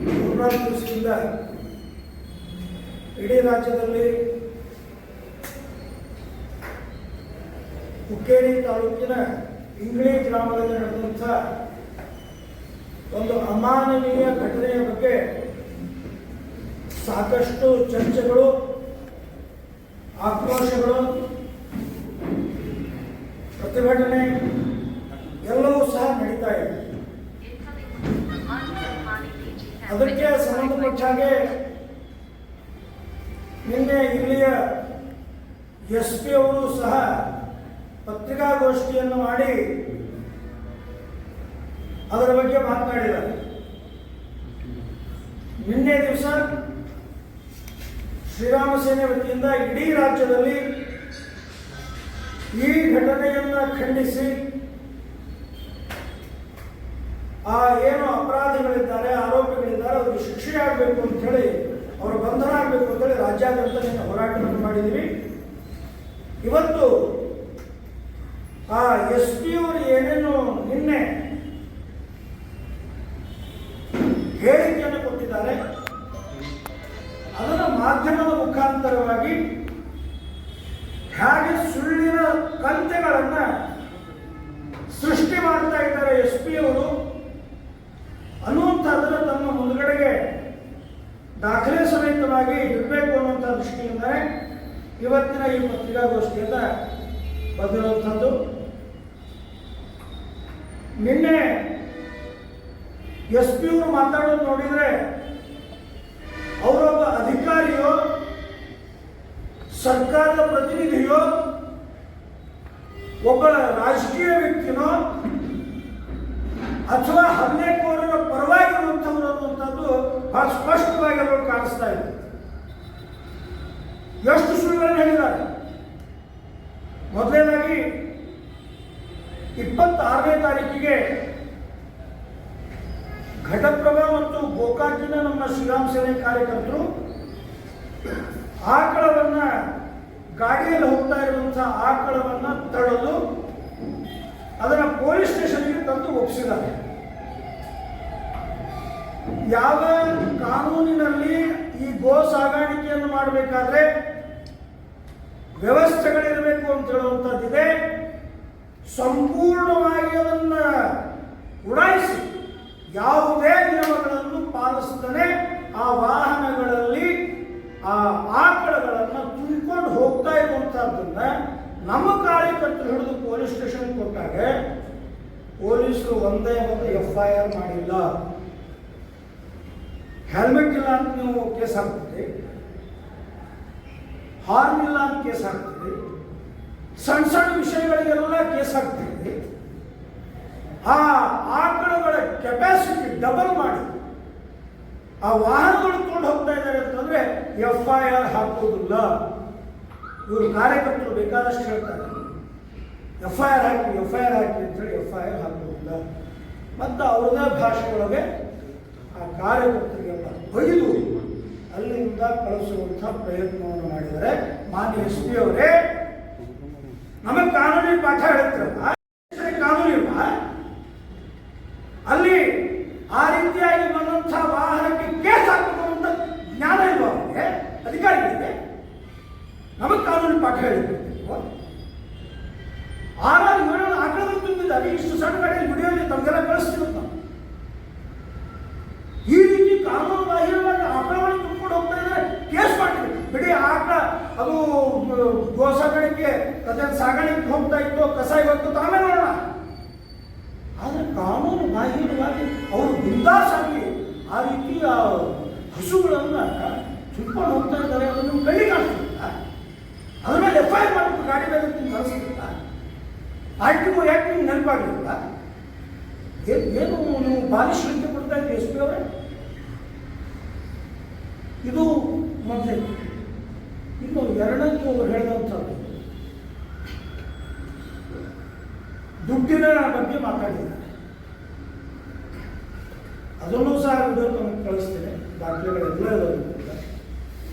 ಮೂರ್ನಾಲ್ಕು ದಿವಸದಿಂದ ಇಡೀ ರಾಜ್ಯದಲ್ಲಿ ಹುಕ್ಕೇರಿ ತಾಲೂಕಿನ ಇಂಗ್ಳಿ ಗ್ರಾಮದಲ್ಲಿ ನಡೆದಂಥ ಒಂದು ಅಮಾನವೀಯ ಘಟನೆಯ ಬಗ್ಗೆ ಸಾಕಷ್ಟು ಚರ್ಚೆಗಳು, ಆಕ್ರೋಶಗಳು, ಪ್ರತಿಭಟನೆ ಎಲ್ಲವೂ ಸಹ ನಡೀತಾ ಇದೆ. ಅದಕ್ಕೆ ಸಂಬಂಧಪಟ್ಟ ಹಾಗೆ ನಿನ್ನೆ ಇಲ್ಲಿಯ SP ಅವರು ಸಹ ಪತ್ರಿಕಾಗೋಷ್ಠಿಯನ್ನು ಮಾಡಿ ಅದರ ಬಗ್ಗೆ ಮಾತನಾಡಿದ್ದಾರೆ. ನಿನ್ನೆ ದಿವಸ ಶ್ರೀರಾಮ ಸೇನೆ ವತಿಯಿಂದ ಇಡೀ ರಾಜ್ಯದಲ್ಲಿ ಈ ಘಟನೆಯನ್ನು ಖಂಡಿಸಿ ಏನು ಅಪರಾಧಿಗಳಿದ್ದಾರೆ, ಆರೋಪಿಗಳಿದ್ದಾರೆ, ಅವರಿಗೆ ಶಿಕ್ಷೆ ಆಗಬೇಕು ಅಂತ ಹೇಳಿ, ಅವರು ಬಂಧನ ಆಗಬೇಕು ಅಂತ ಹೇಳಿ ರಾಜ್ಯಾದ್ಯಂತ ನಿನ್ನೆ ಹೋರಾಟವನ್ನು ಮಾಡಿದ್ದೀವಿ. ಇವತ್ತು SP ಅವರು ಏನೇನು ನಿನ್ನೆ ಹೇಳಿಕೆಯನ್ನು ಕೊಟ್ಟಿದ್ದಾರೆ ಅದನ್ನು ಮಾಧ್ಯಮದ ಮುಖಾಂತರವಾಗಿ ಹೇಗೆ ಸುಳ್ಳಿನ ಕಂತೆಗಳನ್ನ ಸೃಷ್ಟಿ ಮಾಡ್ತಾ ಇದ್ದಾರೆ SP ಅವರು ಅನ್ನುವಂಥದ್ದನ್ನು ತಮ್ಮ ಮುಂದುಗಡೆಗೆ ದಾಖಲೆ ಸಮೇತವಾಗಿ ಇರಬೇಕು ಅನ್ನುವಂಥ ದೃಷ್ಟಿಯಿಂದ ಇವತ್ತಿನ ಈ ಪತ್ರಿಕಾಗೋಷ್ಠಿಯಿಂದ ಬಂದಿರುವಂಥದ್ದು. ನಿನ್ನೆ SP ಅವರು ಮಾತಾಡೋದು ನೋಡಿದರೆ ಅವರೊಬ್ಬ ಅಧಿಕಾರಿಯೋ, ಸರ್ಕಾರದ ಪ್ರತಿನಿಧಿಯೋ, ಒಬ್ಬ ರಾಜಕೀಯ ವ್ಯಕ್ತಿನೋ ಅಥವಾ ಹಲ್ಲೆಕೋರರ ಪರವಾಗಿರುವಂಥವ್ರು ಅನ್ನುವಂಥದ್ದು ಬಹಳ ಸ್ಪಷ್ಟವಾಗಿ ಅವರು ಕಾಣಿಸ್ತಾ ಇದೆ. ಎಷ್ಟು ಸುಳ್ಳುಗಳನ್ನು ಹೇಳಿದ್ದಾರೆ. ಮೊದಲನೇದಾಗಿ 26ನೇ ತಾರೀಕಿಗೆ ಘಟಪ್ರಭಾ ಮತ್ತು ಗೋಕಾಕಿನ ನಮ್ಮ ಶ್ರೀರಾಮ ಸೇನೆ ಕಾರ್ಯಕರ್ತರು ಆಕಳವನ್ನ, ಗಾಡಿಯಲ್ಲಿ ಹೋಗ್ತಾ ಇರುವಂತಹ ಆಕಳವನ್ನ ತಡೆದು ಅದನ್ನ ಪೊಲೀಸ್ ಸ್ಟೇಷನ್ಗೆ ತಂದು ಒಪ್ಪಿಸಿದ್ದಾರೆ. ಯಾವ ಕಾನೂನಿನಲ್ಲಿ ಈ ಗೋ ಸಾಗಾಣಿಕೆಯನ್ನು ಮಾಡಬೇಕಾದ್ರೆ ವ್ಯವಸ್ಥೆಗಳಿರಬೇಕು ಅಂತ ಹೇಳುವಂಥದ್ದಿದೆ, ಸಂಪೂರ್ಣವಾಗಿ ಅದನ್ನ ಉಡಾಯಿಸಿ ಯಾವುದೇ ನಿಯಮಗಳನ್ನು ಪಾಲಿಸದೇ ಆ ವಾಹನಗಳಲ್ಲಿ ಆ ಆಕಳಗಳನ್ನು ತುಂಬಿಕೊಂಡು ಹೋಗ್ತಾ ಇರುವಂತಹದ್ದನ್ನ ನಮ್ಮ ಕಾರ್ಯಕರ್ತರು ಹಿಡಿದು ಪೊಲೀಸ್ ಸ್ಟೇಷನ್ ಕೊಟ್ಟಾಗ ಪೊಲೀಸರು ಒಂದೇ ಒಂದು FIR ಮಾಡಿಲ್ಲ. ಹೆಲ್ಮೆಟ್ ಇಲ್ಲ ಅಂತ ನೀವು ಕೇಸ್ ಹಾಕ್ತೀರಿ, ಹಾರ್ನ್ ಇಲ್ಲ ಅಂತ ಕೇಸ್ ಹಾಕ್ತೀರಿ, ಸಣ್ಣ ಸಣ್ಣ ವಿಷಯಗಳಿಗೆಲ್ಲ ಕೇಸ್ ಹಾಕ್ತೀರಿ. ಆ ಆಕಳಗಳ ಕೆಪಾಸಿಟಿ ಡಬಲ್ ಮಾಡಿ ಆ ವಾಹನಗಳು ತಗೊಂಡು ಹೋಗ್ತಾ ಇದ್ದಾರೆ ಅಂತಂದ್ರೆ FIR ಹಾಕೋದಿಲ್ಲ. ಇವರು ಕಾರ್ಯಕರ್ತರು ಬೇಕಾದಷ್ಟು ಹೇಳ್ತಾರೆ, FIR ಹಾಕಿ ಅಂತೇಳಿ FIR ಹಾಕೋದಿಲ್ಲ. ಮತ್ತು ಅವ್ರದೇ ಭಾಷೆಯೊಳಗೆ ಆ ಕಾರ್ಯಕರ್ತರಿಗೆಲ್ಲ ಒಯ್ದು ಅಲ್ಲಿಂದ ಕಳಿಸುವಂಥ ಪ್ರಯತ್ನವನ್ನು ಮಾಡಿದರೆ, ಮಾನ್ಯ SP ಅವರೇ ನಮಗೆ ಕಾನೂನಿನ ಪಾಠ ಹೇಳ್ತಿರಲ್ಲ, ಕಾನೂನಿಲ್ಲ ಅಲ್ಲಿ ಆ ರೀತಿಯಾಗಿ ಬಂದಂಥ ವಾಹನಕ್ಕೆ ಕೇಸ್ ಹಾಕುವಂತ ಜ್ಞಾನ ಇಲ್ವ ಅವರಿಗೆ, ಅಧಿಕಾರಿಗಳಿಗೆ? ನಮಗೆ ಕಾನೂನು ಪಾಠ ಹೇಳಿರ್ಬೇಕು. 6-7 ಆಕಳಗಳು ತುಂಬಿದ್ದಾರೆ, ಇಷ್ಟು ಸಣ್ಣ ಗಾಡಿಯಲ್ಲಿ ವಿಡಿಯೋಲಿ ತಮಗೆಲ್ಲ ಕಳಿಸ್ತಿರುತ್ತೆ. ಈ ರೀತಿ ಕಾನೂನು ಬಾಹಿರವಾಗಿ ಆಕಳಗಳನ್ನು ತುಂಬಿಕೊಂಡು ಹೋಗ್ತಾ ಇದ್ದಾರೆ, ಕೇಸ್ ಮಾಡ್ತೀವಿ ಬಿಡಿ. ಆಕಳ ಅದು ಗೋ ಸಾಗಾಣಿಕೆ ಸಾಗಾಣಿಕೆ ಹೋಗ್ತಾ ಇತ್ತು, ಕಸ ಇವತ್ತು ಆಮೇಲೆ ನೋಡೋಣ. ಆದರೆ ಕಾನೂನು ಬಾಹಿರವಾಗಿ ಅವರು ಬಿಂದಾಸಾಗಿ ಆ ರೀತಿ ಹಸುಗಳನ್ನು ತುಂಬಿಕೊಂಡು ಹೋಗ್ತಾ ಇದ್ದಾರೆ, ಅದನ್ನು ಕಳ್ಳಿ ಕಾಣಿಸ್ತಿಲ್ಲ. ಅದ್ರ ಮೇಲೆ FIR ಮಾಡಬೇಕು, ಗಾಡಿ ಮೇಲೆ ಕಳಿಸ್ತಿಲ್ಲ. RTO ಯಾಕೆ ನಿಮ್ಗೆ ನೆನಪಾಗಲಿಲ್ಲ? ಏನು ನೀವು ಬಾಲಿ ಶ್ರದ್ಧೆ ಕೊಡ್ತಾ ಇದ್ದೀವಿ SP ಅವರೇ? ಇದು ಮೊದಲೇ. ಇನ್ನು ಎರಡನೇದು ಅವರು ಹೇಳಿದಂಥದ್ದು ದುಡ್ಡಿನ ಬಗ್ಗೆ ಮಾತಾಡಿದ್ದಾರೆ. ಅದನ್ನು ಸಹ ವಿಡಿಯೋ ನಮಗೆ ಕಳಿಸ್ತೇನೆ, ದಾಖಲೆಗಳೆಲ್ಲ ಇರೋದ್ರಿಂದ.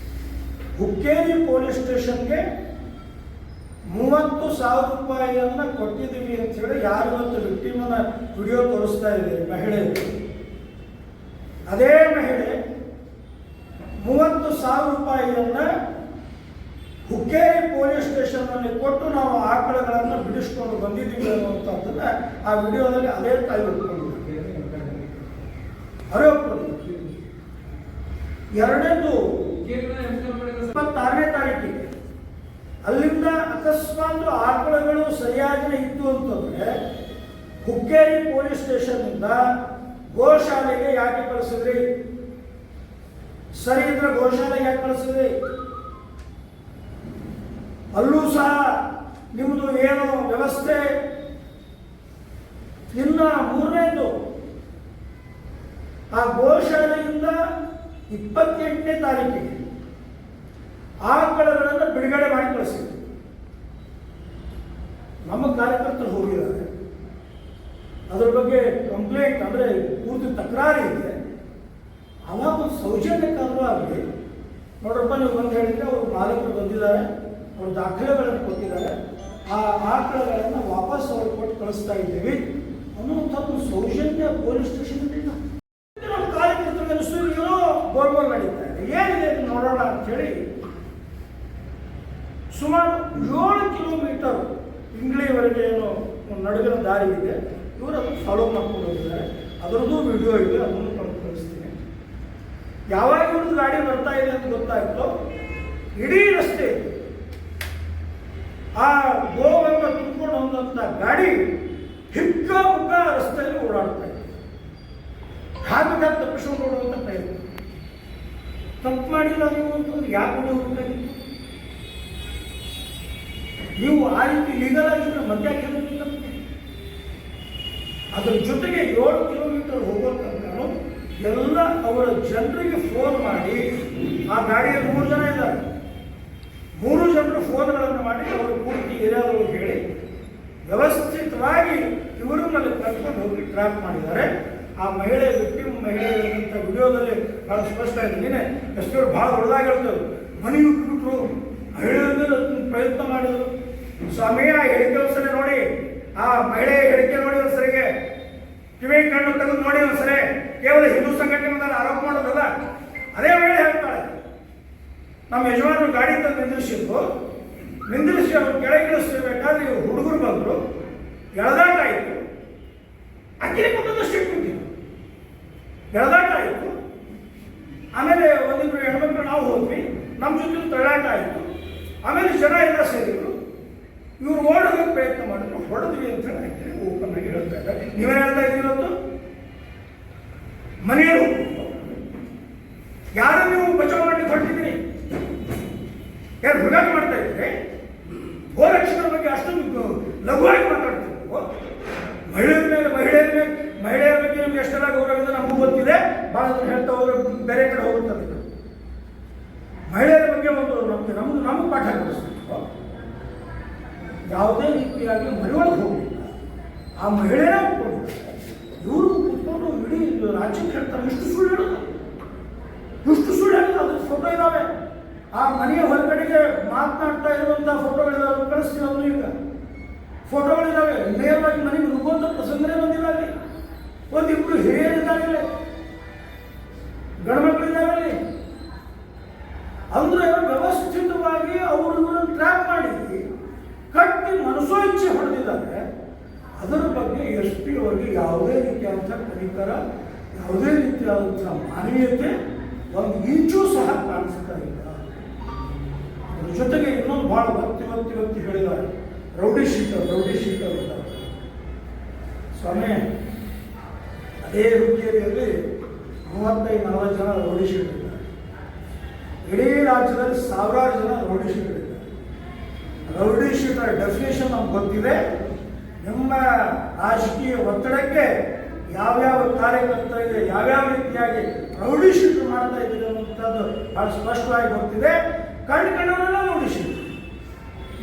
ಹುಕ್ಕೇರಿ ಪೊಲೀಸ್ ಸ್ಟೇಷನ್ಗೆ 30,000 ರೂಪಾಯಿಯನ್ನ ಕೊಟ್ಟಿದ್ದೀವಿ ಅಂತ ಹೇಳಿ ಯಾರು ಇವತ್ತು ವಿಕ್ಟಿಮನ ವಿಡಿಯೋ ತೋರಿಸ್ತಾ ಇದ್ದೀರಿ, ಮಹಿಳೆಯರು ಅದೇ ಮಹಿಳೆ 30,000 ರೂಪಾಯಿಯನ್ನು ಹುಕ್ಕೇರಿ ಪೊಲೀಸ್ ಸ್ಟೇಷನ್ನಲ್ಲಿ ಕೊಟ್ಟು ನಾವು ಆಕಳಗಳನ್ನು ಬಿಡಿಸ್ಕೊಂಡು ಬಂದಿದ್ದೀವಿ ಅನ್ನುವಂಥದ್ದನ್ನು ಆ ವಿಡಿಯೋದಲ್ಲಿ ಅದೇ ತಾಯಿ ಒಪ್ಕೊಂಡಿದ್ದಾರೆ. ಅವರೇ ಒಪ್ಕೊಂಡಿದ್ದಾರೆ. ಎರಡನೇದು 26ನೇ ತಾರೀಕಿಗೆ ಅಲ್ಲಿಂದ ಅಕಸ್ಮಾತ್ ಆಕಳಗಳು ಸರಿಯಾಗಿ ಇತ್ತು ಅಂತಂದ್ರೆ ಹುಕ್ಕೇರಿ ಪೊಲೀಸ್ ಸ್ಟೇಷನ್ನಿಂದ ಗೋಶಾಲೆಗೆ ಯಾಕೆ ಕಳಿಸಿದ್ರಿ? ಸರಿ ಇದ್ರೆ ಗೋಶಾಲೆಗೆ ಯಾಕೆ ಕಳಿಸಿದ್ರಿ? ಅಲ್ಲೂ ಸಹ ನಿಮ್ಮದು ಏನು ವ್ಯವಸ್ಥೆ. ಇನ್ನ ಮೂರನೇದು, ಆ ಗೋಶಾಲೆಯಿಂದ 28ನೇ ತಾರೀಕಿಗೆ ಆಕಳಗಳನ್ನು ಬಿಡುಗಡೆ ಮಾಡಿ ಕಳಿಸಿದ್ರು. ನಮ್ಮ ಕಾರ್ಯಕರ್ತರು ಹೋಗಿದ್ದಾರೆ, ಅದರ ಬಗ್ಗೆ ಕಂಪ್ಲೇಂಟ್ ಅಂದರೆ ಪೂರ್ತಿ ತಕರಾರು ಇದೆ. ಅವಾಗ ಒಂದು ಸೌಜನ್ಯಕ್ಕಾದರೂ ಆಗಲಿ, ನೋಡ್ರಪ್ಪ ನೀವು ಬಂದು ಹೇಳಿದ್ರೆ ಅವರು ಮಾಲಕರು ಬಂದಿದ್ದಾರೆ, ಅವರು ದಾಖಲೆಗಳನ್ನು ಕೊಟ್ಟಿದ್ದಾರೆ, ಆ ಆಕಳಗಳನ್ನು ವಾಪಸ್ ಅವ್ರಿಗೆ ಕೊಟ್ಟು ಕಳಿಸ್ತಾ ಇದ್ದೀವಿ ಅನ್ನುವಂಥದ್ದು ಸೌಜನ್ಯ ಪೊಲೀಸ್ ಸ್ಟೇಷನ್ ಇಲ್ಲ. ನಮ್ಮ ಕಾರ್ಯಕರ್ತರಿಗೆ ಅನಿಸ್ತು ಏನೋ ಗೋಲ್ಗೋಲ್ ನಡೀತಾ ಇದೆ, ಏನಿದೆ ನೋಡೋಣ ಅಂಥೇಳಿ ಸುಮಾರು 7 ಕಿಲೋಮೀಟರ್ ಇಂಗ್ಳಿವರೆಗೆ ಏನು ನಡುವಿನ ದಾರಿ ಇದೆ, ಇವರು ಅದನ್ನು ಫಾಲೋ ಮಾಡ್ಕೊಂಡು ಹೋಗಿದ್ದಾರೆ. ಅದರದ್ದು ವಿಡಿಯೋ ಇದೆ, ಅದನ್ನು ಕಳಿಸ್ತೀನಿ. ಯಾವಾಗ ಇವ್ರದ್ದು ಗಾಡಿ ಬರ್ತಾ ಇದೆ ಅಂತ ಗೊತ್ತಾಯಿತು, ಇಡೀ ರಸ್ತೆ ಆ ಗೋವನ್ನು ತುಂಬಿಕೊಂಡು ಹೋದಂಥ ಗಾಡಿ ಹಿಕ್ಕ ಮುಖ ರಸ್ತೆಯಲ್ಲಿ ಓಡಾಡ್ತಾ ಇದೆ. ಹಾಗೆ ತಪ್ಪಿಸ್ಕೊಂಡು ಓಡುವಂಥ ಪ್ರಯತ್ನ. ತಪ್ಪು ಮಾಡಿಲ್ಲ ನೀವು ಅಂತಂದ್ರೆ ಯಾಕೆ ಹೋಗಬೇಕಾಗಿತ್ತು? ನೀವು ಆ ರೀತಿ ಲೀಗಲ್ ಆಗಿದ್ರೆ ಮಧ್ಯ ಕೇಳಬೇಕಿಲ್ಲ. ಅದರ ಜೊತೆಗೆ 7 ಕಿಲೋಮೀಟರ್ ಹೋಗೋಕ್ಕಂತಾನು ಎಲ್ಲ ಅವರ ಜನರಿಗೆ ಫೋನ್ ಮಾಡಿ, ಆ ಗಾಡಿಯಲ್ಲಿ 3 ಜನ ಇದ್ದಾರೆ, 3 ಜನರು ಫೋನ್ಗಳನ್ನು ಮಾಡಿ ಅವರು ಪೂರ್ತಿ ಏರಿಯಾದವರು ಹೇಳಿ ವ್ಯವಸ್ಥಿತವಾಗಿ ಇವರು ಮೇಲೆ ಕರ್ಕೊಂಡು ಹೋಗಿ ಟ್ರ್ಯಾಕ್ ಮಾಡಿದ್ದಾರೆ. ಆ ಮಹಿಳೆ ವಿಕ್ಟಿಮ್ ಮಹಿಳೆ ಇರುವಂಥ ವಿಡಿಯೋದಲ್ಲಿ ಭಾಳ ಸ್ಪಷ್ಟ ಇದೆ. ನೀನೆ ಎಷ್ಟೋ ಭಾಳ ಹೊಡೆದಾಗ ಹೇಳ್ತೇವೆ, ಮನೆ ಹುಟ್ಟುಬಿಟ್ರು, ಮಹಿಳೆಯರ ಪ್ರಯತ್ನ ಮಾಡಿದರು. ಸ್ವಾಮಿ ಆ ಹೇಳಿಕೆ ಒಂದ್ಸರಿ ನೋಡಿ, ಆ ಮಹಿಳೆ ಹೇಳಿಕೆ ನೋಡಿ ಒಂದ್ಸರಿಗೆ, ಕಿವಿ ಕಣ್ಣು ತೆಗೆದು ನೋಡಿ ಒಂದ್ಸರಿ. ಕೇವಲ ಹಿಂದೂ ಸಂಘಟನೆ ಮೇಲೆ ಆರೋಪ ಮಾಡೋದಲ್ಲ, ಅದೇ ಮಹಿಳೆ ಹೇಳ್ತಾಳೆ, ನಮ್ಮ ಯಜಮಾನರು ಗಾಡಿ ತಂದು ನಿಂದಿರಿಸಿ ಅವ್ರು ಕೆಳಗಿಳಿಸಬೇಕಾದ್ರೆ ಇವರು ಹುಡುಗರು ಬಂದರು, ಎಳೆದಾಟ ಆಯಿತು, ಅಕ್ಕಿನ ಕೊಟ್ಟದ್ದು ಸ್ಟೇಟ್ಮೆಂಟ್ ಇತ್ತು, ಎಳೆದಾಟ ಆಯಿತು. ಆಮೇಲೆ ಒಂದಿಬ್ಬರು ಹೆಣ್ಮಕ್ಳು ನಾವು ಹೋದ್ವಿ, ನಮ್ಮ ಜೊತೆ ತಳ್ಳಾಟ ಆಯಿತು. ಆಮೇಲೆ ಜನ ಎಲ್ಲ ಸೇರಿದ್ರು, ಇವರು ಓಡೋದಕ್ಕೆ ಪ್ರಯತ್ನ ಮಾಡಿದ್ರು, ಹೊಡೆದ್ವಿ ಅಂತ ಹೇಳಿ ಓಪನ್ ಆಗಿ ಹೇಳ್ತಾ ಇದ್ದಾರೆ. ನೀವೇನು ಹೇಳ್ತಾ ಇದ್ದೀರತ್ತು? ಮನೆಯಲ್ಲಿ ಹೋಗ್ಬಿಟ್ಟು ಯಾರು ನೀವು ಬಚಾವ್ ಮಾಡಿ ಹೊರಟಿದ್ದೀರಿ? ಯಾರು ಹುಡುಗಾಟ ಮಾಡ್ತಾ ಇದ್ರೆ ಗೋರಕ್ಷಕರ ಬಗ್ಗೆ ಅಷ್ಟೊಂದು ಲಘುವಾಗಿ ಮಾತಾಡ್ತೀವಿ. ಮಹಿಳೆಯರ ಬಗ್ಗೆ ನಿಮ್ಗೆ ಎಷ್ಟೆಲ್ಲ ಗೌರವದಿಂದ ನಮಗೂ ಗೊತ್ತಿದೆ, ಭಾಳ ಹೇಳ್ತಾ ಹೋದ್ರೆ ಬೇರೆ ಕಡೆ ಹೋಗುತ್ತದೆ. ಮಹಿಳೆಯರ ಬಗ್ಗೆ ಒಂದು ನಮಗೆ ಪಾಠ ಕಲಿಸ್ಬೇಕು. ಯಾವುದೇ ರೀತಿಯಾಗಿ ಮನೆಯೊಳಗೆ ಹೋಗಲಿಲ್ಲ, ಆ ಮಹಿಳೆಯೇ ಒಪ್ಕೊಂಡಿದ್ದಾರೆ. ಇವರು ಕೂತ್ಕೊಂಡು ಇಡೀ ರಾಜ್ಯಕ್ಕೆ ಹೇಳ್ತಾರೆ, ಇಷ್ಟು ಸುಳ್ಳು ಹೇಳೋದು, ಅದ್ರ ಫೋಟೋ ಇದ್ದಾವೆ. ಆ ಮನೆಯ ಹೊರಗಡೆಗೆ ಮಾತನಾಡ್ತಾ ಇರುವಂಥ ಫೋಟೋಗಳಿದಾವೆ, ಕಳಿಸ್ತೀವಿ. ಅವರು ಈಗ ಫೋಟೋಗಳಿದ್ದಾವೆ, ನೇರವಾಗಿ ಮನೆಗೆ ನುಗ್ಗುವಂಥ ಪ್ರಸಂಗನೇ ಬಂದಿಲ್ಲ. ಅಲ್ಲಿ ಒಂದಿಬ್ಬರು ಹಿರಿಯರಿದ್ದಾರೆ, ಗಂಡ್ಮಕ್ಳಿದ್ದಾರೆ. ಅಂದರೆ ವ್ಯವಸ್ಥಿತವಾಗಿ ಅವರು ಟ್ರ್ಯಾಕ್ ಮಾಡಿ ಕಟ್ಟಿ ಮನಸೋ ಇಚ್ಛೆ ಹೊಡೆದಿದ್ದಾರೆ. ಅದರ ಬಗ್ಗೆ SP ಅವರಿಗೆ ಯಾವುದೇ ರೀತಿಯಾದಂಥ ಕನಿಕರ, ಯಾವುದೇ ರೀತಿಯಾದಂಥ ಮಾನವೀಯತೆ ಒಂದು ಇಂಚೂ ಸಹ ಕಾಣಿಸ್ತಾ ಇಲ್ಲ. ಅದ್ರ ಜೊತೆಗೆ ಇನ್ನೊಂದು ಭಾಳ ಒತ್ತಿ ಹೇಳಿದ್ದಾರೆ, ರೌಡಿ ಶೀಟರ್ ಇದ್ದಾರೆ. ಸ್ವಾಮಿ, ಅದೇ ಹುಕ್ಕೇರಿಯಲ್ಲಿ 35-40 ಜನ ರೌಡಿ ಶೀಟರ್ ಇದ್ದಾರೆ. ಇಡೀ ರಾಜ್ಯದಲ್ಲಿ ಸಾವಿರಾರು ಜನ ರೌಡಿ ಶೀಟರ್ ಇದ್ದಾರೆ. ರೌಡಿ ಶೀಟರ್ ಡೆಫಿನೇಷನ್ ನಮ್ಗೆ ಗೊತ್ತಿದೆ. ನಿಮ್ಮ ರಾಜಕೀಯ ಒತ್ತಡಕ್ಕೆ ಯಾವ್ಯಾವ ಕಾರ್ಯಕರ್ತರಿಗೆ ಯಾವ್ಯಾವ ರೀತಿಯಾಗಿ ರೌಡಿ ಶೀಟರ್ ಮಾಡ್ತಾ ಇದ್ದೀರಿ ಅನ್ನುವಂಥದ್ದು ಭಾಳ ಸ್ಪಷ್ಟವಾಗಿ ಗೊತ್ತಿದೆ. ಕಂಡುಕೊಂಡವರೆಲ್ಲ ರೌಡಿ ಶೀಟರ್.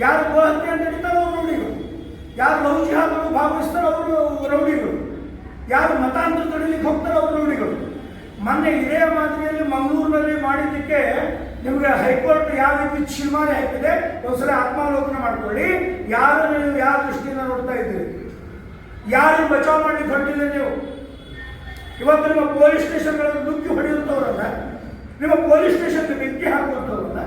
ಯಾರು ಗೋಹತ್ಯೆ ಅಂತ ನಡೀತಾರೋ ಅವರು ರೌಡಿಗಳು, ಯಾರು ಲವ್ ಜಿಹಾದ್ಗಳು ಭಾಗವಹಿಸ್ತಾರೋ ಅವರು ರೌಡಿಗಳು, ಯಾರು ಮತಾಂತರ ತಡೀಲಿಕ್ಕೆ ಹೋಗ್ತಾರೋ ಅವರು ರೌಡಿಗಳು. ಮೊನ್ನೆ ಇದೇ ಮಾದರಿಯಲ್ಲಿ ಮಂಗಳೂರಿನಲ್ಲಿ ಮಾಡಿದ್ದಕ್ಕೆ ನಿಮಗೆ ಹೈಕೋರ್ಟ್ ಯಾವ ರೀತಿ ಛೀಮಾರಿ ಹಾಕಿದೆ ಒಂದ್ಸಲ ಆತ್ಮಾವಲೋಕನ ಮಾಡ್ಕೊಳ್ಳಿ. ಯಾರು ನೀವು ಯಾವ ದೃಷ್ಟಿಯಿಂದ ನೋಡ್ತಾ ಇದ್ದೀರಿ? ಯಾರು ಬಚಾವ್ ಮಾಡಲಿಕ್ಕೆ ಹೊರಟಿದೆ? ನೀವು ಇವತ್ತು ನಿಮ್ಮ ಪೊಲೀಸ್ ಸ್ಟೇಷನ್ಗಳನ್ನು ನುಗ್ಗಿ ಹೊಡೆಯುವಂಥವ್ರನ್ನ, ನಿಮ್ಮ ಪೊಲೀಸ್ ಸ್ಟೇಷನ್ಗೆ ಬೆಂಕಿ ಹಾಕುವಂಥವ್ರನ್ನ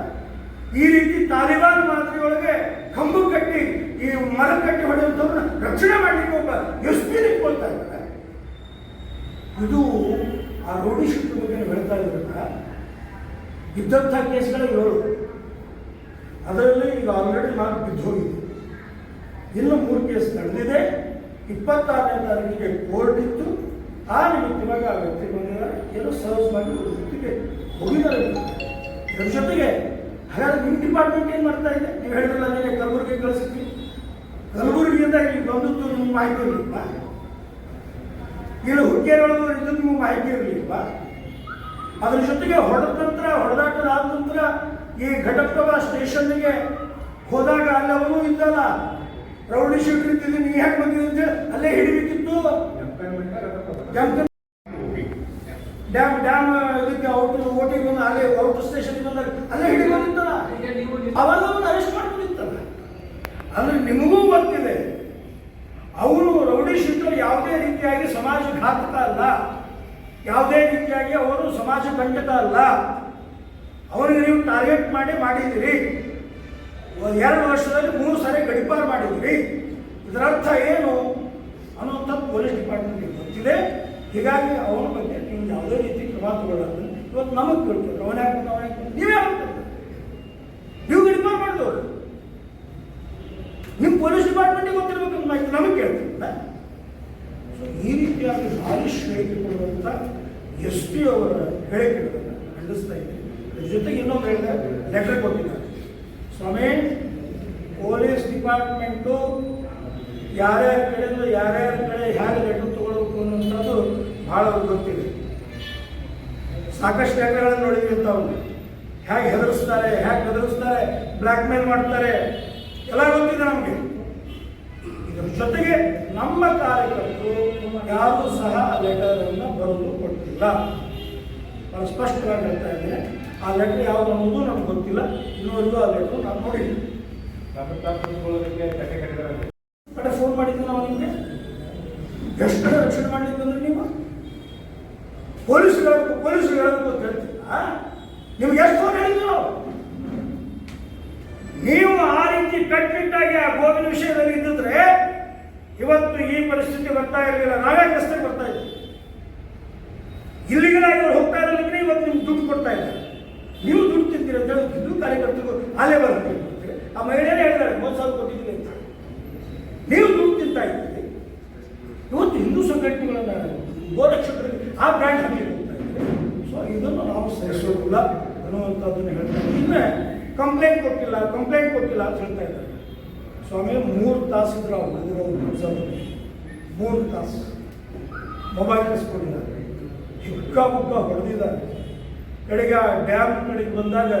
ಈ ರೀತಿ ತಾಲಿಬಾನ್ ಮಾದರಿಯೊಳಗೆ ಕಂಬು ಕಟ್ಟಿ ಈ ಮರ ಕಟ್ಟಿ ಹೊಡೆಯುವಂಥವ್ರನ್ನ ರಕ್ಷಣೆ ಮಾಡಲಿಕ್ಕೆ ಒಬ್ಬ ಎಸ್ ಪಿ ನಿಂತ್ಕೊಳ್ತಾ ಇದ್ದಾರೆ. ಇದು ಆ ರೌಡಿ ಶೀಟ್ ಬಗ್ಗೆ ಹೇಳ್ತಾ ಇದ್ರಲ್ಲ, ಇದ್ದಂಥ ಕೇಸ್ಗಳು 7, ಅದರಲ್ಲಿ ಈಗ ಆಲ್ರೆಡಿ 4 ಬಿದ್ದು ಹೋಗಿದೆ. ಇನ್ನು 3 ಕೇಸ್ ನಡೆದಿದೆ. 26ನೇ ತಾರೀಕಿಗೆ ಕೋರ್ಟ್ ಇತ್ತು. ಆ ನಿಮಿತ್ತವಾಗಿ ಆ ವ್ಯಕ್ತಿ ಬಂದಿದ್ದಾರೆ, ಏನೋ ಸಹಜವಾಗಿ ವೃತ್ತಿಗೆ ಹೋಗಿದ್ದಾರೆ. ಇದ್ರ ಜೊತೆಗೆ ಹಾಗಾದ್ರೆ ನಿಮ್ಮ ಡಿಪಾರ್ಟ್ಮೆಂಟ್ ಏನು ಮಾಡ್ತಾ ಇದೆ? ನೀವು ಹೇಳಿದ್ರಲ್ಲ, ನೀವೇ ಕಲಬುರಗಿ ಕಳಿಸಿದ್ವಿ. ಕಲಬುರಗಿಯಿಂದ ಇಲ್ಲಿ ಬಂದದ್ದು ನಿಮ್ಗೆ ಮಾಹಿತಿ ಇರಲಿಲ್ಲ, ಇಲ್ಲಿ ಹುಕ್ಕೇರೊಳಗೂ ಇದ್ದು ನಿಮ್ಗೆ ಮಾಹಿತಿ ಇರಲಿಲ್ಲ. ಅದ್ರ ಜೊತೆಗೆ ಹೊಡೆದಾಟದ ಆದ ನಂತರ ಈ ಘಟಪ್ರಭಾ ಸ್ಟೇಷನ್ಗೆ ಹೋದಾಗ ಅಲ್ಲಿ ಅವನು ಇದ್ದಲ್ಲ, ರೌಡಿ ಶೀಟ್ ಇರ್ತಿದ್ದು, ನೀ ಯಾಕೆ ಬಂದಿದೆ ಅಂತ ಹೇಳಿ ಅಲ್ಲೇ ಹಿಡಿಬೇಕಿತ್ತು. ಡ್ಯಾಮ್ ಇದಕ್ಕೆ ಓಟಿಗೆ ಬಂದು ಅಲ್ಲೇ ಔಟ್ ಸ್ಟೇಷನ್ಗೆ ಬಂದಾಗ ಅಲ್ಲೇ ಹಿಡಿಬೋದಿತ್ತಲ್ಲ, ಅವಾಗ ಅವನು ಅರೆಸ್ಟ್ ಮಾಡ್ಬೋದಿತ್ತಲ್ಲ. ಅಂದ್ರೆ ನಿಮಗೂ ಗೊತ್ತಿದೆ ಅವನು ರೌಡಿ ಶೀಟರ್ ಯಾವುದೇ ರೀತಿಯಾಗಿ ಸಮಾಜ ಘಾತಕ ಅಲ್ಲ, ಯಾವುದೇ ರೀತಿಯಾಗಿ ಅವರು ಸಮಾಜ ಕಂಟಕ ಅಲ್ಲ. ಅವನಿಗೆ ನೀವು ಟಾರ್ಗೆಟ್ ಮಾಡಿದ್ದೀರಿ. 2 ವರ್ಷದಲ್ಲಿ 3 ಸಾರಿ ಗಡಿಪಾರು ಮಾಡಿದ್ದೀರಿ. ಇದರರ್ಥ ಏನು ಅನ್ನುವಂಥದ್ದು ಪೊಲೀಸ್ ಡಿಪಾರ್ಟ್ಮೆಂಟ್ಗೆ ಗೊತ್ತಿದೆ. ಹೀಗಾಗಿ ಅವನ ಬಗ್ಗೆ ನೀವು ಯಾವುದೇ ರೀತಿ ಕ್ರಮ ತಗೊಳ್ಳೋದು ಇವತ್ತು ನಮಗೆ ಕೇಳ್ತೀವಿ. ಅವನೇ ನೀವೇ ಆಗ್ತದೆ, ನೀವು ಗಡಿಪಾರು ಮಾಡಿದವರು, ನಿಮ್ಮ ಪೊಲೀಸ್ ಡಿಪಾರ್ಟ್ಮೆಂಟ್ಗೆ ಗೊತ್ತಿರಬೇಕು ಮಾಹಿತಿ ನಮಗೆ ಕೇಳ್ತಿಲ್ಲ. ಸೊ ಈ ರೀತಿಯಾಗಿ ಬಾಲಿಶ್ ಹೇಳಿಕೆ ಕೊಡುವಂಥ ಎಸ್ ಪಿ ಅವರ ಹೇಳಿಕೆಗಳನ್ನು ಖಂಡಿಸ್ತಾ ಇದ್ದೀನಿ. ಅದ್ರ ಜೊತೆಗೆ ಇನ್ನೊಂದು ಹೇಳಿದ ಲೆಟರ್ ಕೊಟ್ಟಿದ್ದಾರೆ. ಸ್ವಾಮಿ, ಪೊಲೀಸ್ ಡಿಪಾರ್ಟ್ಮೆಂಟು ಯಾರ್ಯಾರ ಕಡೆಯಿಂದ ಯಾರ್ಯಾರ ಕಡೆ ಹೇಗೆ ಲೆಟರ್ ತಗೊಳ್ಬೇಕು ಅನ್ನೋಂಥದ್ದು ಭಾಳ ಗೊತ್ತಿದೆ. ಸಾಕಷ್ಟು ಲೆಟರ್ಗಳನ್ನು ನೋಡಿದ್ವಿ ಅಂತ ಅವ್ರು ಹೇಗೆ ಹೆದರಿಸ್ತಾರೆ, ಹೇಗೆ ಬೆದರಿಸ್ತಾರೆ, ಬ್ಲ್ಯಾಕ್ ಮೇಲ್ ಮಾಡ್ತಾರೆ, ಎಲ್ಲ ಗೊತ್ತಿದೆ ನಮಗೆ. ಇದರ ಜೊತೆಗೆ ನಮ್ಮ ಕಾರ್ಯಕರ್ತರು ಯಾರೂ ಸಹ ಲೆಟರನ್ನು ಬರೆದು ಕೊಟ್ಟಿಲ್ಲ. ನಾನು ಸ್ಪಷ್ಟವಾಗಿ ಹೇಳ್ತಾ ಇದ್ದೇನೆ, ಆ ಲೆಟರ್ ಯಾವುದು ಅನ್ನೋದು ನಮ್ಗೆ ಗೊತ್ತಿಲ್ಲ. ಇನ್ನೂವರೆಗೂ ಆ ಲೆಟರ್ ನಾನು ನೋಡಿಲ್ಲ. ಕಡೆ ಫೋನ್ ಮಾಡಿದ್ದು ನಾವು ನಿಮಗೆ ಎಷ್ಟು ಕಡೆ ರಕ್ಷಣೆ ಮಾಡಲಿಕ್ಕೆ ಬಂದ್ರೆ ನೀವು ಪೊಲೀಸರು ಹೇಳಬೇಕು ಅಂತ ಹೇಳ್ತೀರಾ? ನಿಮ್ಗೆ ಎಷ್ಟು ಫೋನ್ ಹೇಳಿದ್ರು ನಾವು? ನೀವು ಆ ರೀತಿ ಕಟ್ನಿಟ್ಟಾಗಿ ಆ ಗೋವಿನ ವಿಷಯದಲ್ಲಿ ಇದ್ದಿದ್ರೆ ಇವತ್ತು ಈ ಪರಿಸ್ಥಿತಿ ಬರ್ತಾ ಇರಲಿಲ್ಲ. ನಾವೇ ಕಷ್ಟಕ್ಕೆ ಬರ್ತಾ ಇದ್ದೀವಿ. ಇಲ್ಲಿಗಳಾಗಿ ಅವ್ರು ಹೋಗ್ತಾ ಇರೋದಕ್ಕೆ ಇವತ್ತು ನಿಮ್ಗೆ ದುಡ್ಡು ಕೊಡ್ತಾ ಇದ್ದಾರೆ. ನೀವು ದುಡ್ಡು ತಿಂತೀರಿ ಅಂತ ಹೇಳಿ ಹಿಂದೂ ಕಾರ್ಯಕರ್ತರು ಅಲ್ಲೇ ಬರ್ತೀವಿ. ಆ ಮಹಿಳೆಯೇ ಹೇಳಿದ್ದಾರೆ 30,000 ಕೊಟ್ಟಿದ್ದೀವಿ ಅಂತ. ನೀವು ದುಡ್ಡು ತಿಂತಾ ಇದ್ದೀರಿ. ಇವತ್ತು ಹಿಂದೂ ಸಂಘಟನೆಗಳನ್ನ ಗೋರಕ್ಷಕರಿಗೆ ಆ ಬ್ರ್ಯಾಂಡ್ ಹಾಕಿ ಹೋಗ್ತಾ ಇದ್ದೀರಿ. ಸೊ ಇದನ್ನು ನಾವು ಸಹಿಸೋದಿಲ್ಲ ಅನ್ನುವಂಥದ್ದನ್ನು ಹೇಳ್ತಾರೆ. ಇನ್ನು ಕಂಪ್ಲೇಂಟ್ ಕೊಟ್ಟಿಲ್ಲ ಅಂತ ಹೇಳ್ತಾ ಇದ್ದಾರೆ. ಸ್ವಾಮಿ, 3 ತಾಸು ಇದ್ರು ಅವ್ರು ಬಂದಿರೋದು. 3 ತಾಸು ಮೊಬೈಲ್ ಕಳಿಸ್ಕೊಂಡಿದ್ದಾರೆ, ಹಿಕ್ಕ ಬುಕ್ಕ ಹೊಡೆದಿದ್ದಾರೆ. ಕಡೆಗೆ ಆ ಡ್ಯಾಮ್ ಕಡೆಗೆ ಬಂದಾಗ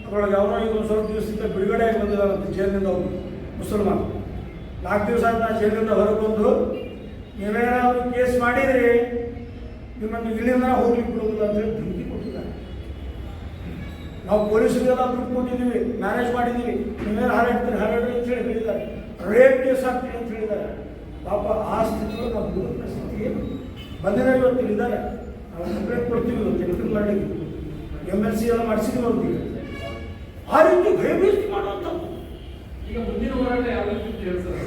ಅದರೊಳಗೆ ಅವನೋ ಈಗ ಸ್ವಲ್ಪ ದಿವಸದಿಂದ ಬಿಡುಗಡೆ ಆಗಿ ಬಂದಿದ್ದಾರಂತ ಜೈಲಿನಿಂದ. ಅವರು ಮುಸಲ್ಮಾನ್ 4 ದಿವಸ ಆದ ಜೈಲಿನಿಂದ ಹೊರಗೆ ಬಂದು, ನೀವೇನಾದ್ರು ಕೇಸ್ ಮಾಡಿದ್ರಿ ನಿಮ್ಮನ್ನು ಇಲ್ಲಿಂದ ಹೋಗ್ಲಿಕ್ಕೆ ಬಿಡೋದಿಲ್ಲ ಅಂತ ಹೇಳಿ ಧಮಕಿ ಕೊಟ್ಟಿದ್ದಾರೆ. ನಾವು ಪೊಲೀಸರಿಗೆಲ್ಲ ದುಡ್ಡು ಕೊಟ್ಟಿದ್ದೀವಿ, ಮ್ಯಾನೇಜ್ ಮಾಡಿದ್ದೀವಿ, ನೀವೇನು ಹಾರಾಡ್ರಿ ಅಂತ ಹೇಳಿ ಹೇಳಿದ್ದಾರೆ. ರೇಪ್ ಕೇಸ್ ಆಗ್ತೀವಿ ಅಂತ ಹೇಳಿದ್ದಾರೆ. ಪಾಪ ಆ ಸ್ಥಿತಿಗಳು ನಾವು ದೂರ ಸ್ಥಿತಿಗೆ ಬಂದಿದ್ದಾರೆ. ಇವತ್ತು ಇಲ್ಲಿದ್ದಾರೆ. ನಾವು ಕಂಪ್ಲೇಂಟ್ ಕೊಡ್ತೀವಿ, ತೆಗೆದು ಮಾಡಲಿಕ್ಕೆ MLC ಎಲ್ಲ ಮಾಡಿಸಿದ್ವಿ ಅವ್ರಿಗೆ. ಆ ರೀತಿ ಭಯಭೀತಿ ಮಾಡುವಂಥದ್ದು. ಈಗ ಮುಂದಿನ ಹೋರಾಟ ಯಾವ ರೀತಿ ಹೇಳ್ತಾರೆ?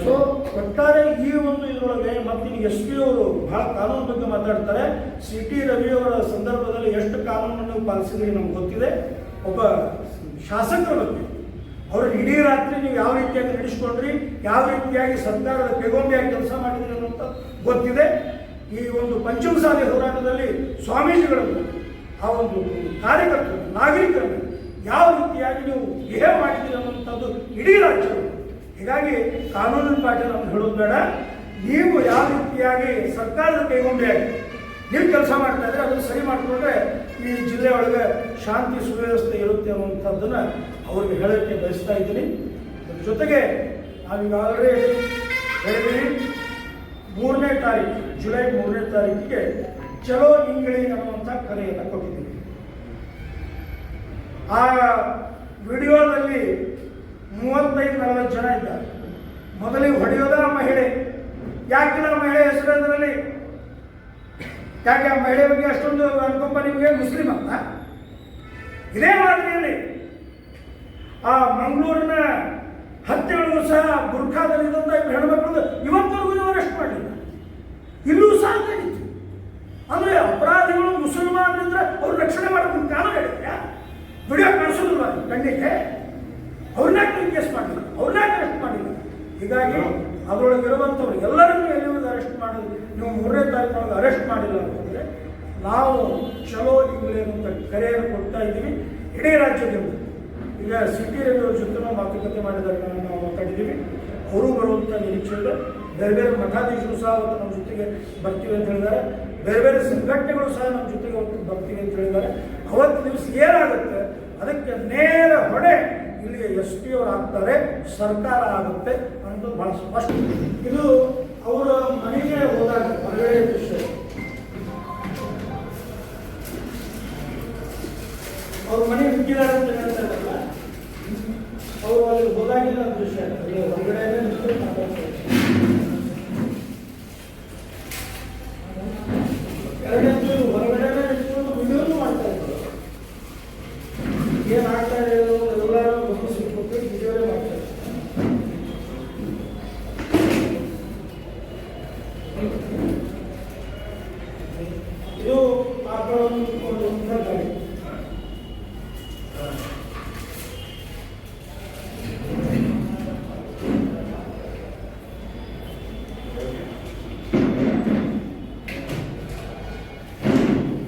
ಸೊ ಒಟ್ಟಾರೆ ಈ ಒಂದು ಇದರೊಳಗೆ ಮತ್ತೆ ಎಸ್ ಪಿ ಅವರು ಬಹಳ ಕಾನೂನು ಬಗ್ಗೆ ಮಾತಾಡ್ತಾರೆ. CT ರವಿ ಅವರ ಸಂದರ್ಭದಲ್ಲಿ ಎಷ್ಟು ಕಾನೂನನ್ನು ಪಾಲಿಸಿದ್ರಿ ನಮ್ಗೆ ಗೊತ್ತಿದೆ. ಒಬ್ಬ ಶಾಸಕರ ಬಗ್ಗೆ ಅವರು ಇಡೀ ರಾತ್ರಿ ನೀವು ಯಾವ ರೀತಿಯಾಗಿ ನಡೆಸ್ಕೊಂಡ್ರಿ, ಯಾವ ರೀತಿಯಾಗಿ ಸರ್ಕಾರದ ಕೈಗೊಂಬೆಯಾಗಿ ಕೆಲಸ ಮಾಡಿದ್ರಿ ಅನ್ನೋಂಥ ಗೊತ್ತಿದೆ. ಈ ಒಂದು ಪಂಚಮಸಾಲಿ ಹೋರಾಟದಲ್ಲಿ ಸ್ವಾಮೀಜಿಗಳನ್ನು, ಆ ಒಂದು ಕಾರ್ಯಕರ್ತರು, ನಾಗರಿಕರನ್ನು ಯಾವ ರೀತಿಯಾಗಿ ನೀವು ಬಿಹೇವ್ ಮಾಡಿದ್ದೀರಿ ಅನ್ನುವಂಥದ್ದು ಇಡೀ ರಾಜ್ಯ. ಹೀಗಾಗಿ ಕಾನೂನಿನ ಪಾಠ ನಮ್ಗೆ ಹೇಳೋದು ಬೇಡ. ನೀವು ಯಾವ ರೀತಿಯಾಗಿ ಸರ್ಕಾರದ ಕೈಗೊಂಬೆಯಾಗಿ ನೀವು ಕೆಲಸ ಮಾಡ್ತಾ ಇದ್ರೆ ಅದನ್ನು ಸರಿ ಮಾಡಿಕೊಂಡ್ರೆ ಈ ಜಿಲ್ಲೆ ಒಳಗೆ ಶಾಂತಿ ಸುವ್ಯವಸ್ಥೆ ಇರುತ್ತೆ ಅನ್ನುವಂಥದ್ದನ್ನು ಅವ್ರಿಗೆ ಹೇಳೋಕ್ಕೆ ಬಯಸ್ತಾ ಇದ್ದೀನಿ. ಅದ್ರ ಜೊತೆಗೆ ನಾವೀಗ ಆಲ್ರೆಡಿ ಹೇಳಿದ್ದೀವಿ, 3ನೇ ತಾರೀಕು ಜುಲೈ 3ನೇ ತಾರೀಕಿಗೆ ಚಲೋ ಇಂಗ್ಳಿ ಅನ್ನುವಂಥ ಕರೆಯನ್ನು ಕೊಟ್ಟಿದ್ದೀವಿ. ಆ ವಿಡಿಯೋದಲ್ಲಿ 35-40 ಜನ ಇದ್ದಾರೆ. ಮೊದಲಿಗೆ ಹೊಡೆಯೋದ ಮಹಿಳೆ. ಯಾಕಿಲ್ಲ ಮಹಿಳೆ ಹೆಸರು ಅದರಲ್ಲಿ? ಯಾಕೆ ಆ ಮಹಿಳೆ ಬಗ್ಗೆ ಅಷ್ಟೊಂದು ಅನುಕಂಪ ನಿಮಗೆ ಮುಸ್ಲಿಂ ಅಂತ? ಇದೇ ಮಾದರಿಯಲ್ಲಿ ಆ ಮಂಗಳೂರಿನ ಹತ್ಯೆಗಳಿಗೂ ಸಹ ಬುರ್ಖಾದಲ್ಲಿದ್ದಂಥ ಇಬ್ಬರು ಹೆಣ್ಮಕ್ಳು ಇವತ್ತವರೆಗೂ ಅರೆಸ್ಟ್ ಮಾಡಲಿಲ್ಲ. ಇಲ್ಲೂ ಸಹ ನಡೀತು. ಅಂದರೆ ಅಪರಾಧಿಗಳು ಮುಸಲ್ಮಾನರಿದ್ರೆ ಅವ್ರು ರಕ್ಷಣೆ ಮಾಡೋದು ಕಾನೂನು ಹೇಳಿದ್ರೆ ವಿಡಿಯೋ ಕಳಿಸೋದಿಲ್ಲ ಕಣ್ಣಿಗೆ. ಅವ್ರನ್ನ ಕೇಸ್ ಮಾಡಲಿಲ್ಲ, ಅವ್ರನ್ನ ಅರೆಸ್ಟ್ ಮಾಡಿಲ್ಲ. ಹೀಗಾಗಿ ಅದರೊಳಗಿರುವಂಥವ್ರು ಎಲ್ಲರನ್ನೂ ಎಲ್ಲಿವರೆಗೂ ಅರೆಸ್ಟ್ ಮಾಡೋದು, ನೀವು 3ನೇ ತಾರೀಕು ಅರೆಸ್ಟ್ ಮಾಡಿಲ್ಲ ಅಂತಂದರೆ ನಾವು ಚಲೋ ಇಂಗ್ಲೇನು ಅಂತ ಕರೆಯನ್ನು ಕೊಡ್ತಾ ಇದ್ದೀವಿ ಇಡೀ ರಾಜ್ಯದಿಂದ. ಈಗ ಸಿಟಿ ರೇಡಿಯೋ ಜೊತೆ ನಾವು ಮಾತುಕತೆ ಮಾಡಿದಾಗ ನಾವು ಮಾತಾಡಿದ್ದೀವಿ. ಅವರು ಬರುವಂಥ ನಿರೀಕ್ಷೆ ಇದೆ. ಬೇರೆ ಬೇರೆ ಮಠಾಧೀಶರು ಸಹ ಅವತ್ತು ನಮ್ಮ ಜೊತೆಗೆ ಬರ್ತೀವಿ ಅಂತ ಹೇಳಿದ್ದಾರೆ. ಬೇರೆ ಬೇರೆ ಸಂಘಟನೆಗಳು ಸಹ ನಮ್ಮ ಜೊತೆಗೆ ಅವತ್ತು ಬರ್ತೀವಿ ಅಂತ ಹೇಳಿದ್ದಾರೆ. ಅವತ್ತು ದಿವಸ ಏನಾಗುತ್ತೆ ಅದಕ್ಕೆ ನೇರ ಹೊಣೆ ಇಲ್ಲಿ SP ಅವರು ಆಗ್ತಾರೆ, ಸರ್ಕಾರ ಆಗುತ್ತೆ ಅನ್ನೋದು ಬಹಳ ಸ್ಪಷ್ಟ. ಇದು ಅವರ ಮನೆಗೆ ಹೋದಾಗ ಹೊರಗಡೆ ದೃಶ್ಯ, ಅವ್ರ ಮನೆ ಬಿಟ್ಟಿದ್ದಾರೆ ಅಂತ ಹೇಳ್ತಾರಲ್ಲ, ಅವರು ಅಲ್ಲಿ ಹೋದಾಗಿನ ದೃಶ್ಯ ಹೊರಗಡೆ ಮಾತಾಡ್ತಾರೆ. ಎರಡನೇದು ಹೊರಗಡೆ ನಿಂತ್ಕೊಂಡು ವಿಡಿಯೋನು ಮಾಡ್ತಾ ಇದ್ದಾರೆ. ಏನು ಆಗ್ತಾ ಇದೆ ಎಲ್ಲರೂ ಗಮನಿಸಿಕೊಟ್ಟು ವಿಡಿಯೋನೇ ಮಾಡ್ತಾ ಇದ್ದಾರೆ. ಇದು ಆ ಗಾಡಿ.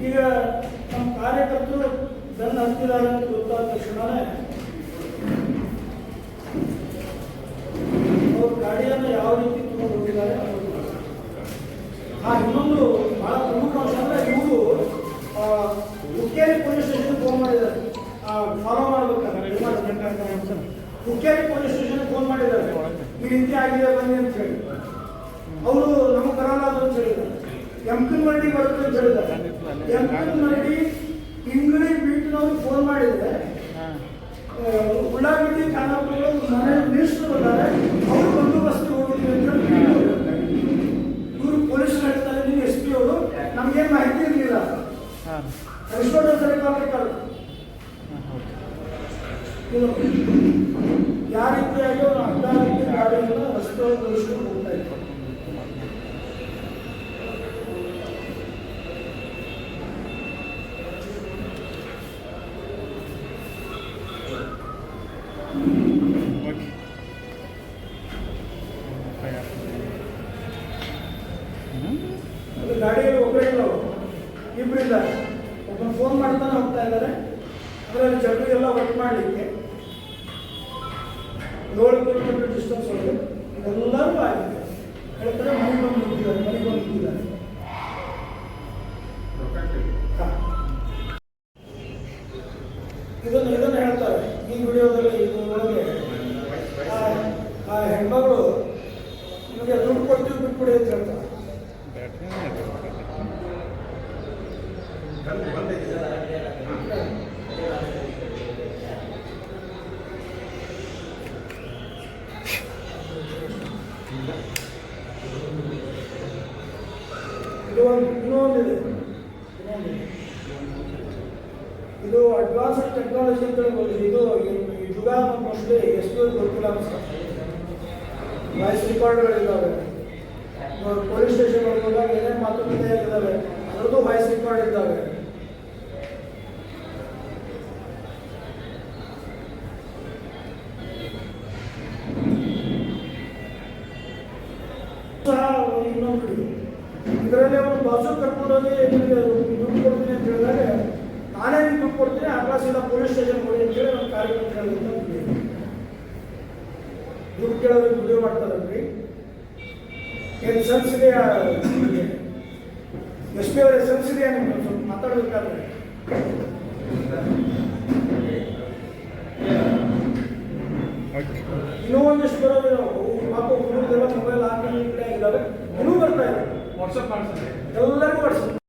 ಈಗ ನಮ್ಮ ಕಾರ್ಯಕರ್ತರು ಬೆನ್ನು ಹತ್ತಿದ್ದಾರೆ ಅಂತ ಗೊತ್ತಾದ ತಕ್ಷಣವೇ ಅವ್ರ ಗಾಡಿಯನ್ನು ಯಾವ ರೀತಿ ತಗೊಂಡು ಹೋಗಿದ್ದಾರೆ. ಇನ್ನೊಂದು ಬಹಳ ಪ್ರಮುಖ ಅಂಶ ಅಂದರೆ ಇವರು ಹುಕ್ಕೇರಿ ಪೊಲೀಸ್ ಸ್ಟೇಷನ್ಗೆ ಫೋನ್ ಮಾಡಿದ್ದಾರೆ. ಫಾಲೋ ಮಾಡಬೇಕಾದ್ರೆ ಹುಕ್ಕೇರಿ ಪೊಲೀಸ್ ಸ್ಟೇಷನ್ಗೆ ಫೋನ್ ಮಾಡಿದ್ದಾರೆ, ಈ ರೀತಿ ಆಗಿದೆ ಬನ್ನಿ ಅಂತ ಹೇಳಿ. ಅವರು ನಮಗೆ ಬರಲ್ಲ ಅಂತ ಹೇಳಿದ್ದಾರೆ. ಯಮಕನಮರಡಿ ಬರುತ್ತೆ ಅಂತ ಹೇಳಿದ್ದಾರೆ. ಯಮಕನಮರಡಿ ಇಂಗ್ಲಿ ಬೀಟ್ನವ್ರು ಫೋನ್ ಮಾಡಿದರೆ ಉಳ್ಳಾಗಡ್ಡಿ ಖಾನಾಪುರಗಳು ಮನೆ ಮಿನಿಸ್ಟರ್ ಬಂದಾರೆ, ಅವರು ಬಂದೋಬಸ್ತಿ ಹೋಗಿದ್ದೀವಿ ಅಂತ ಇವರು ಪೊಲೀಸರು ಹೇಳ್ತಾರೆ. ನೀವು SP ಅವರು ನಮಗೇನು ಮಾಹಿತಿ ಇರಲಿಲ್ಲ, ಎಷ್ಟೊಂದು ಸರಿ ಕಾಲ ಯಾವ ರೀತಿಯಾಗಿ ಅವರು ಅರ್ಧ ರೀತಿ ಗಾಡಿಯನ್ನು ರಸ್ತೆ ಪೊಲೀಸರು ಹೋಗ್ತಾ ಇದ್ದಾರೆ. ಗಾಡಿಯಲ್ಲಿ ಒಬ್ಬರೇ ಇಲ್ಲ, ಇಬ್ಬರಿದ್ದಾರೆ. ಒಬ್ಬರು ಫೋನ್ ಮಾಡ್ತಾನೆ ಹೋಗ್ತಾ ಇದ್ದಾರೆ. ಅದರಲ್ಲಿ ಜನರಿಗೆಲ್ಲ ವರ್ಕ್ ಮಾಡಲಿಕ್ಕೆ 7 ಕಿಲೋಮೀಟರ್ ಡಿಸ್ಟೆನ್ಸ್ ಒಳಗೆ ಇದೆಲ್ಲರೂ ಆಗಿದೆ. ಹೇಳ್ತಾರೆ ಮನೆಗೊಂದು ನಿಂತಿದ್ದಾರೆ. ಇದನ್ನು ಹೇಳ್ತಾರೆ ಈ ವಿಡಿಯೋದಲ್ಲಿ. ಇದರೊಳಗೆ ಆ ಹೆಣ್ಮಗಳು ನಿಮಗೆ ದುಡ್ಡು ಕೊಡ್ತೀವಿ ಬಿಟ್ಬಿಡಿ ಅಂತ ಹೇಳ್ತಾರೆ. ಇನ್ನೊಂದಿದೆ, ಇದು ಅಡ್ವಾನ್ಸ್ಡ್ ಟೆಕ್ನಾಲಜಿ ಅಂತ ಹೇಳ್ಬೋದು. ಇದು ಯುಗ ಮೋಸ್ಟ್ಲಿ SP ಗೊತ್ತಿಲ್ಲ ಅನ್ಸುತ್ತೆ. ವಾಯ್ಸ್ ರೆಕಾರ್ಡ್ಗಳಿದ್ದಾವೆ. ಪೊಲೀಸ್ ಸ್ಟೇಷನ್ ಹೋದಾಗ ಏನೇನು ಮಾತುಕತೆ ಆಗಿದ್ದಾವೆ ಅದರದ್ದು ವಾಯ್ಸ್ ರೆಕಾರ್ಡ್ ಇದ್ದಾವೆ. ಇನ್ನೊಂದು ಇದರಲ್ಲಿ ಅವನು ಬಾಸು ಕರ್ಕೊಂಡೋಗಿ ನಿಮಗೆ ದುಡ್ಡು ಕೊಡ್ತೀನಿ ಅಂತ ಹೇಳಿದಾಗ ನಾನೇ ನಿಮ್ಗೆ ದುಡ್ಡು ಕೊಡ್ತೀನಿ, ಆಕಾಶದಿಂದ ಪೊಲೀಸ್ ಸ್ಟೇಷನ್ ಹೋಗಿ ಅಂತೇಳಿ ನಮ್ಮ ಕಾರ್ಯಕರ್ತರು ದುಡ್ಡು ಕೇಳೋದಕ್ಕೆ ವಿಡಿಯೋ ಮಾಡ್ತಾರಲ್ರಿ. ಏನು ಸೆನ್ಸ್ ಇದೆಯಾ SP ಅವರೇ? ಸೆನ್ಸ್ ಇದೆಯಾ ನಿಮ್ಗೆ ಸ್ವಲ್ಪ ಮಾತಾಡಬೇಕಾದ್ರೆ? ಇನ್ನೂ ಒಂದಿಷ್ಟು ಬರೋದು ಪಾಪ ಹುಡುಗರೆಲ್ಲ ಮೊಬೈಲ್ ಹಾಕಿ ಈ ಕಡೆ ಆಗಿದ್ದಾವೆ. ಇನ್ನೂ ಬರ್ತಾ ಇದೆ. ವಾಟ್ಸಪ್ ಮಾಡ್ತಾರೆ ಎಲ್ಲರಿಗೂ ವಾಟ್ಸಪ್